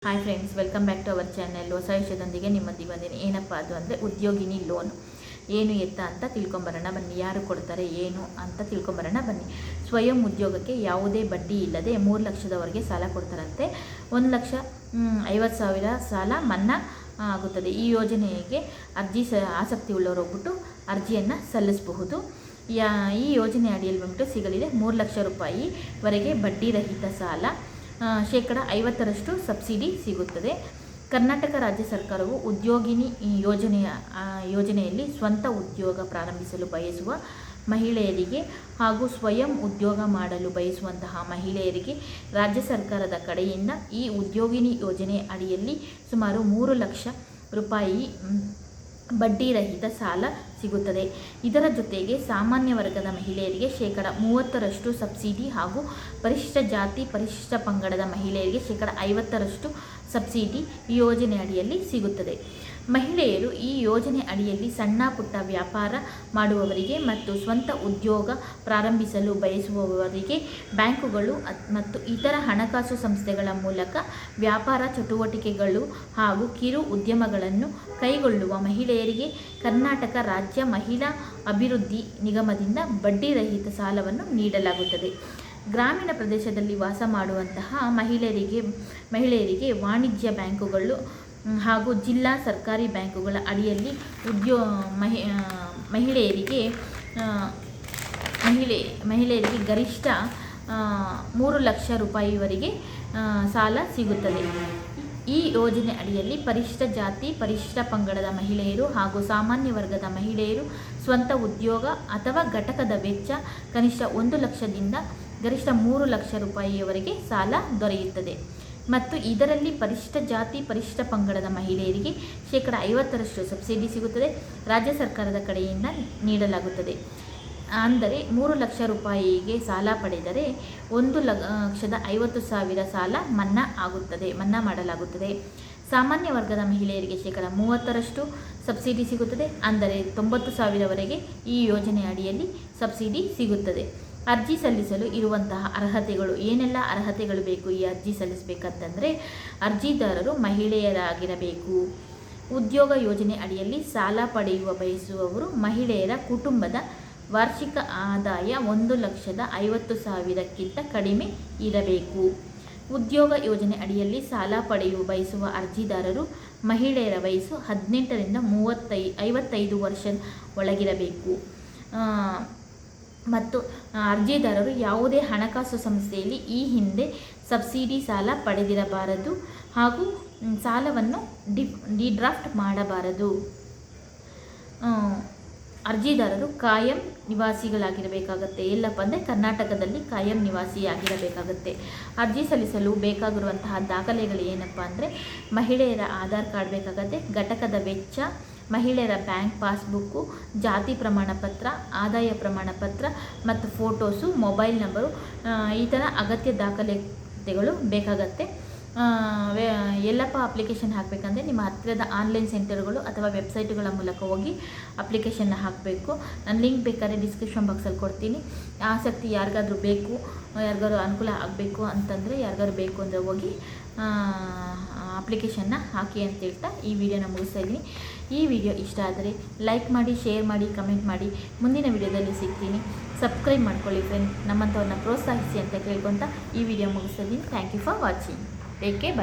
Hi friends, welcome back to our channel. ಹೊಸ ವಿಷಯದೊಂದಿಗೆ ನಿಮ್ಮೊಂದಿಗೆ ಬಂದಿನಿ. ಏನಪ್ಪ ಅದು ಅಂದರೆ ಉದ್ಯೋಗಿನಿ ಲೋನ್ ಏನು ಎತ್ತ ಅಂತ ತಿಳ್ಕೊಂಬರೋಣ ಬನ್ನಿ. ಯಾರು ಕೊಡ್ತಾರೆ ಏನು ಅಂತ ತಿಳ್ಕೊಂಬರೋಣ ಬನ್ನಿ. ಸ್ವಯಂ ಉದ್ಯೋಗಕ್ಕೆ ಯಾವುದೇ ಬಡ್ಡಿ ಇಲ್ಲದೆ 3 ಲಕ್ಷದವರೆಗೆ ಸಾಲ ಕೊಡ್ತಾರಂತೆ. 1,50,000 ಸಾಲ ಮನ್ನಾ ಆಗುತ್ತದೆ. ಈ ಯೋಜನೆಗೆ ಆಸಕ್ತಿ ಉಳ್ಳವರು ಹೋಗ್ಬಿಟ್ಟು ಅರ್ಜಿಯನ್ನು ಸಲ್ಲಿಸಬಹುದು. ಈ ಯೋಜನೆ ಅಡಿಯಲ್ಲಿ ಬಂದ್ಬಿಟ್ಟು ಸಿಗಲಿದೆ 3 ಲಕ್ಷ ರೂಪಾಯಿವರೆಗೆ ಬಡ್ಡಿ ರಹಿತ ಸಾಲ, -50% ಸಬ್ಸಿಡಿ ಸಿಗುತ್ತದೆ. ಕರ್ನಾಟಕ ರಾಜ್ಯ ಸರ್ಕಾರವು ಉದ್ಯೋಗಿನಿ ಯೋಜನೆಯಲ್ಲಿ ಸ್ವಂತ ಉದ್ಯೋಗ ಪ್ರಾರಂಭಿಸಲು ಬಯಸುವ ಮಹಿಳೆಯರಿಗೆ ಹಾಗೂ ಸ್ವಯಂ ಉದ್ಯೋಗ ಮಾಡಲು ಬಯಸುವಂತಹ ಮಹಿಳೆಯರಿಗೆ ರಾಜ್ಯ ಸರ್ಕಾರದ ಕಡೆಯಿಂದ ಈ ಉದ್ಯೋಗಿನಿ ಯೋಜನೆ ಅಡಿಯಲ್ಲಿ ಸುಮಾರು 3 ಲಕ್ಷ ರೂಪಾಯಿ ಬಡ್ಡಿ ರಹಿತ ಸಾಲ ಸಿಗುತ್ತದೆ. ಇದರ ಜೊತೆಗೆ ಸಾಮಾನ್ಯ ವರ್ಗದ ಮಹಿಳೆಯರಿಗೆ -30% ಸಬ್ಸಿಡಿ ಹಾಗೂ ಪರಿಶಿಷ್ಟ ಜಾತಿ ಪರಿಶಿಷ್ಟ ಪಂಗಡದ ಮಹಿಳೆಯರಿಗೆ -50% ಸಬ್ಸಿಡಿ ಈ ಯೋಜನೆ ಅಡಿಯಲ್ಲಿ ಸಿಗುತ್ತದೆ. ಮಹಿಳೆಯರು ಈ ಯೋಜನೆ ಅಡಿಯಲ್ಲಿ ಸಣ್ಣ ಪುಟ್ಟ ವ್ಯಾಪಾರ ಮಾಡುವವರಿಗೆ ಮತ್ತು ಸ್ವಂತ ಉದ್ಯೋಗ ಪ್ರಾರಂಭಿಸಲು ಬಯಸುವವರಿಗೆ ಬ್ಯಾಂಕುಗಳು ಮತ್ತು ಇತರ ಹಣಕಾಸು ಸಂಸ್ಥೆಗಳ ಮೂಲಕ ವ್ಯಾಪಾರ ಚಟುವಟಿಕೆಗಳು ಹಾಗೂ ಕಿರು ಉದ್ಯಮಗಳನ್ನು ಕೈಗೊಳ್ಳುವ ಮಹಿಳೆಯರಿಗೆ ಕರ್ನಾಟಕ ರಾಜ್ಯ ಮಹಿಳಾ ಅಭಿವೃದ್ಧಿ ನಿಗಮದಿಂದ ಬಡ್ಡಿ ರಹಿತ ಸಾಲವನ್ನು ನೀಡಲಾಗುತ್ತದೆ. ಗ್ರಾಮೀಣ ಪ್ರದೇಶದಲ್ಲಿ ವಾಸ ಮಾಡುವಂತಹ ಮಹಿಳೆಯರಿಗೆ ವಾಣಿಜ್ಯ ಬ್ಯಾಂಕುಗಳು ಹಾಗೂ ಜಿಲ್ಲಾ ಸರ್ಕಾರಿ ಬ್ಯಾಂಕುಗಳ ಅಡಿಯಲ್ಲಿ ಮಹಿಳೆಯರಿಗೆ ಗರಿಷ್ಠ 3 ಲಕ್ಷ ರೂಪಾಯಿವರೆಗೆ ಸಾಲ ಸಿಗುತ್ತದೆ. ಈ ಯೋಜನೆ ಅಡಿಯಲ್ಲಿ ಪರಿಶಿಷ್ಟ ಜಾತಿ ಪರಿಶಿಷ್ಟ ಪಂಗಡದ ಮಹಿಳೆಯರು ಹಾಗೂ ಸಾಮಾನ್ಯ ವರ್ಗದ ಮಹಿಳೆಯರು ಸ್ವಂತ ಉದ್ಯೋಗ ಅಥವಾ ಘಟಕದ ವೆಚ್ಚ ಕನಿಷ್ಠ 1 ಲಕ್ಷದಿಂದ ಗರಿಷ್ಠ 3 ಲಕ್ಷ ರೂಪಾಯಿಯವರೆಗೆ ಸಾಲ ದೊರೆಯುತ್ತದೆ. ಮತ್ತು ಇದರಲ್ಲಿ ಪರಿಶಿಷ್ಟ ಜಾತಿ ಪರಿಶಿಷ್ಟ ಪಂಗಡದ ಮಹಿಳೆಯರಿಗೆ -50% ಸಬ್ಸಿಡಿ ಸಿಗುತ್ತದೆ. ರಾಜ್ಯ ಸರ್ಕಾರದ ಕಡೆಯಿಂದ ನೀಡಲಾಗುತ್ತದೆ. ಅಂದರೆ 3 ಲಕ್ಷ ರೂಪಾಯಿಗೆ ಸಾಲ ಪಡೆದರೆ 1,50,000 ಸಾಲ ಮನ್ನಾ ಮಾಡಲಾಗುತ್ತದೆ. ಸಾಮಾನ್ಯ ವರ್ಗದ ಮಹಿಳೆಯರಿಗೆ -30% ಸಬ್ಸಿಡಿ ಸಿಗುತ್ತದೆ. ಅಂದರೆ 90,000ವರೆಗೆ ಈ ಯೋಜನೆ ಅಡಿಯಲ್ಲಿ ಸಬ್ಸಿಡಿ ಸಿಗುತ್ತದೆ. ಅರ್ಜಿ ಸಲ್ಲಿಸಲು ಇರುವಂತಹ ಅರ್ಹತೆಗಳು ಏನೆಲ್ಲ ಅರ್ಹತೆಗಳು ಬೇಕು ಈ ಅರ್ಜಿ ಸಲ್ಲಿಸಬೇಕಂತಂದರೆ, ಅರ್ಜಿದಾರರು ಮಹಿಳೆಯರಾಗಿರಬೇಕು. ಉದ್ಯೋಗ ಯೋಜನೆ ಅಡಿಯಲ್ಲಿ ಸಾಲ ಪಡೆಯುವ ಬಯಸುವವರು ಮಹಿಳೆಯರ ಕುಟುಂಬದ ವಾರ್ಷಿಕ ಆದಾಯ 1,50,000ಕ್ಕಿಂತ ಕಡಿಮೆ ಇರಬೇಕು. ಉದ್ಯೋಗ ಯೋಜನೆ ಅಡಿಯಲ್ಲಿ ಸಾಲ ಪಡೆಯುವ ಬಯಸುವ ಅರ್ಜಿದಾರರು ಮಹಿಳೆಯರ ವಯಸ್ಸು 18ರಿಂದ 55 ವರ್ಷ ಒಳಗಿರಬೇಕು. ಮತ್ತು ಅರ್ಜಿದಾರರು ಯಾವುದೇ ಹಣಕಾಸು ಸಂಸ್ಥೆಯಲ್ಲಿ ಈ ಹಿಂದೆ ಸಬ್ಸಿಡಿ ಸಾಲ ಪಡೆದಿರಬಾರದು ಹಾಗೂ ಸಾಲವನ್ನು ಡಿಡ್ರಾಫ್ಟ್ ಮಾಡಬಾರದು. ಅರ್ಜಿದಾರರು ಕಾಯಂ ನಿವಾಸಿಗಳಾಗಿರಬೇಕಾಗತ್ತೆ. ಎಲ್ಲಪ್ಪ ಅಂದರೆ ಕರ್ನಾಟಕದಲ್ಲಿ ಕಾಯಂ ನಿವಾಸಿಯಾಗಿರಬೇಕಾಗತ್ತೆ. ಅರ್ಜಿ ಸಲ್ಲಿಸಲು ಬೇಕಾಗಿರುವಂತಹ ದಾಖಲೆಗಳು ಏನಪ್ಪ ಅಂದರೆ, ಮಹಿಳೆಯರ ಆಧಾರ್ ಕಾರ್ಡ್ ಬೇಕಾಗತ್ತೆ, ಘಟಕದ ವೆಚ್ಚ, ಮಹಿಳೆಯರ ಬ್ಯಾಂಕ್ ಪಾಸ್ಬುಕ್ಕು, ಜಾತಿ ಪ್ರಮಾಣ ಪತ್ರ, ಆದಾಯ ಪ್ರಮಾಣ ಪತ್ರ ಮತ್ತು ಫೋಟೋಸು, ಮೊಬೈಲ್ ನಂಬರು, ಈ ಥರ ಅಗತ್ಯ ದಾಖಲೆಗಳು ಬೇಕಾಗತ್ತೆ. ಎಲ್ಲಪ್ಪ ಅಪ್ಲಿಕೇಶನ್ ಹಾಕಬೇಕಂದ್ರೆ ನಿಮ್ಮ ಹತ್ತಿರದ ಆನ್ಲೈನ್ ಸೆಂಟರ್ಗಳು ಅಥವಾ ವೆಬ್ಸೈಟ್ಗಳ ಮೂಲಕ ಹೋಗಿ ಅಪ್ಲಿಕೇಶನ್ನ ಹಾಕಬೇಕು. ನಾನು ಲಿಂಕ್ ಬೇಕಾದ್ರೆ ಡಿಸ್ಕ್ರಿಪ್ಷನ್ ಬಾಕ್ಸಲ್ಲಿ ಕೊಡ್ತೀನಿ. ಆಸಕ್ತಿ ಯಾರಿಗಾದ್ರೂ ಬೇಕು, ಯಾರಿಗಾದ್ರು ಅನುಕೂಲ ಆಗಬೇಕು ಅಂತಂದರೆ, ಯಾರಿಗಾದ್ರು ಬೇಕು ಅಂದರೆ ಹೋಗಿ ಅಪ್ಲಿಕೇಶನ್ನ ಹಾಕಿ ಅಂತ ಹೇಳ್ತಾ ಈ ವಿಡಿಯೋನ ಮುಗಿಸ್ತಾ ಇದ್ದೀನಿ. ಈ ವಿಡಿಯೋ ಇಷ್ಟ ಆದರೆ ಲೈಕ್ ಮಾಡಿ, ಶೇರ್ ಮಾಡಿ, ಕಮೆಂಟ್ ಮಾಡಿ. ಮುಂದಿನ ವಿಡಿಯೋದಲ್ಲಿ ಸಿಗ್ತೀನಿ. ಸಬ್ಸ್ಕ್ರೈಬ್ ಮಾಡ್ಕೊಳ್ಳಿ ಫ್ರೆಂಡ್. ನಮ್ಮಂಥವ್ರನ್ನ ಪ್ರೋತ್ಸಾಹಿಸಿ ಅಂತ ಕೇಳ್ಕೊತ ಈ ವಿಡಿಯೋ ಮುಗಿಸ್ತಾ ಇದ್ದೀನಿ. Thank you for watching. Take care. By.